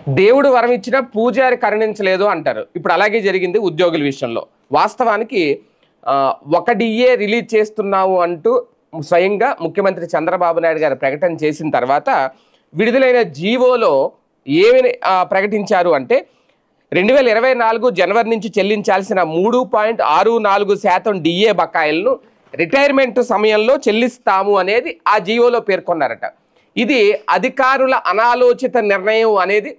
దేవుడు వరం ఇచ్చినా పూజారి కరుణించలేదు అంటారు. ఇప్పుడు అలాగే జరిగింది ఉద్యోగుల విషయంలో. వాస్తవానికి ఒక డిఏ రిలీజ్ చేస్తున్నావు అంటూ స్వయంగా ముఖ్యమంత్రి చంద్రబాబు నాయుడు గారు ప్రకటన చేసిన తర్వాత విడుదలైన జీవోలో ఏమి ప్రకటించారు అంటే 2024 జనవరి నుంచి చెల్లించాల్సిన 3.64% డిఏ బకాయిలను రిటైర్మెంట్ సమయంలో చెల్లిస్తాము అనేది ఆ జీవోలో పేర్కొన్నారట. ఇది అధికారుల అనాలోచిత నిర్ణయం అనేది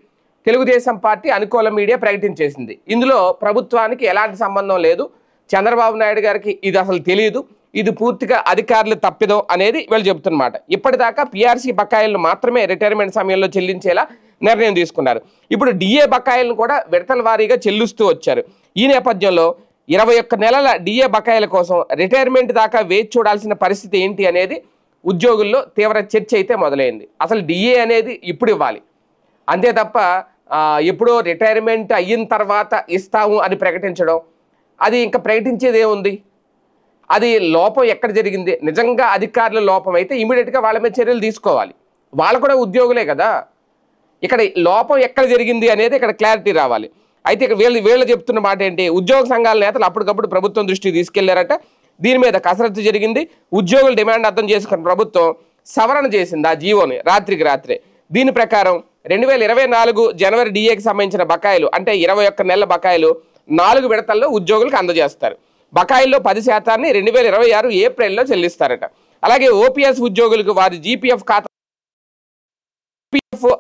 తెలుగుదేశం పార్టీ అనుకూల మీడియా ప్రకటించేసింది. ఇందులో ప్రభుత్వానికి ఎలాంటి సంబంధం లేదు, చంద్రబాబు నాయుడు గారికి ఇది అసలు తెలియదు, ఇది పూర్తిగా అధికారులు తప్పిదం అనేది వీళ్ళు చెబుతున్నమాట. ఇప్పటిదాకా పిఆర్సీ బకాయిలను మాత్రమే రిటైర్మెంట్ సమయంలో చెల్లించేలా నిర్ణయం తీసుకున్నారు. ఇప్పుడు డిఏ బకాయిలను కూడా విడతల వారీగా చెల్లిస్తూ వచ్చారు. ఈ నేపథ్యంలో 21 నెలల డిఏ బకాయిల కోసం రిటైర్మెంట్ దాకా వేచి చూడాల్సిన పరిస్థితి ఏంటి అనేది ఉద్యోగుల్లో తీవ్ర చర్చ అయితే మొదలైంది. అసలు డిఏ అనేది ఇప్పుడు ఇవ్వాలి, అంతే తప్ప ఎప్పుడో రిటైర్మెంట్ అయిన తర్వాత ఇస్తాము అని ప్రకటించడం, అది ఇంకా ప్రకటించేది ఏముంది? అది లోపం ఎక్కడ జరిగింది? నిజంగా అధికారుల లోపం అయితే ఇమీడియట్గా వాళ్ళ మీద చర్యలు తీసుకోవాలి. వాళ్ళు కూడా ఉద్యోగులే కదా. ఇక్కడ లోపం ఎక్కడ జరిగింది అనేది ఇక్కడ క్లారిటీ రావాలి. అయితే ఇక్కడ వీళ్ళు చెప్తున్న మాట ఏంటి? ఉద్యోగ సంఘాల నేతలు అప్పటికప్పుడు ప్రభుత్వం దృష్టికి తీసుకెళ్లారట. దీని మీద కసరత్తు జరిగింది. ఉద్యోగుల డిమాండ్ అర్థం చేసుకున్న ప్రభుత్వం సవరణ చేసింది ఆ జీవోని రాత్రికి రాత్రే. దీని ప్రకారం 2024 జనవరి డిఏకి సంబంధించిన బకాయిలు అంటే 21 నెలల బకాయిలు 4 విడతల్లో ఉద్యోగులకు అందజేస్తారు. బకాయిల్లో 10% 2026 ఏప్రిల్లో చెల్లిస్తారట. అలాగే ఓపీఎస్ ఉద్యోగులకు వారి జీపీఎఫ్ ఖాతా,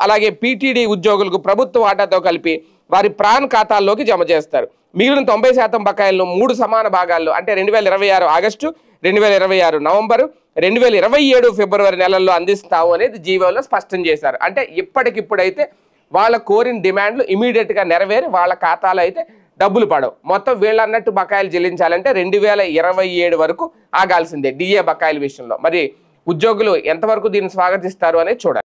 అలాగే పీటీడీ ఉద్యోగులకు ప్రభుత్వ వాటాతో కలిపి వారి ప్రాన్ ఖాతాల్లోకి జమ చేస్తారు. మిగిలిన 90% బకాయిలను 3 సమాన భాగాల్లో అంటే 2026 ఆగస్టు, 2026 నవంబరు, 2027 ఫిబ్రవరి నెలల్లో అందిస్తాము అనేది జీవోలో స్పష్టం చేశారు. అంటే ఇప్పటికిప్పుడైతే వాళ్ళ కోరిన డిమాండ్లు ఇమీడియట్గా నెరవేరి వాళ్ళ ఖాతాలో అయితే డబ్బులు పడవు. మొత్తం వీళ్ళన్నట్టు బకాయిలు చెల్లించాలంటే 2027 వరకు ఆగాల్సిందే డిఏ బకాయిల విషయంలో. మరి ఉద్యోగులు ఎంతవరకు దీన్ని స్వాగతిస్తారు అనేది చూడాలి.